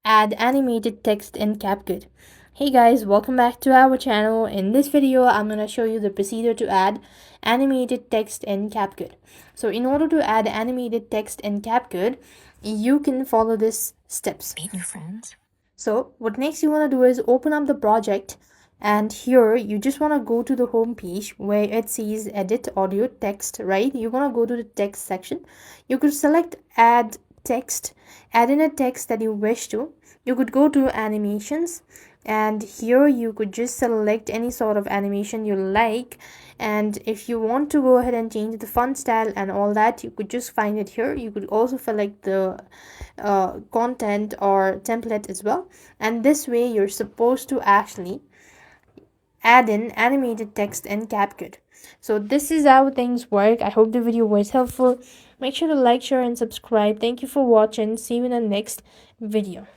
add animated text in Capcut. Hey guys, welcome back to our channel. In this video, I'm going to show you the procedure to add animated text in Capcut. So in order to add animated text in Capcut, you can follow these steps. Meet new friends. So what next you want to do is open up the project, and here you just want to go to the home page where it says edit audio text, right? You want to go to the text section. You could select add text, add in a text that you wish to. You could go to animations, and here you could just select any sort of animation you like. And if you want to go ahead and change the font style and all that, you could just find it here. You could also select the content or template as well, and this way you're supposed to actually add in animated text in Capcut. So this is how things work. I hope the video was helpful. Make sure to like, share and subscribe. Thank you for watching. See you in the next video.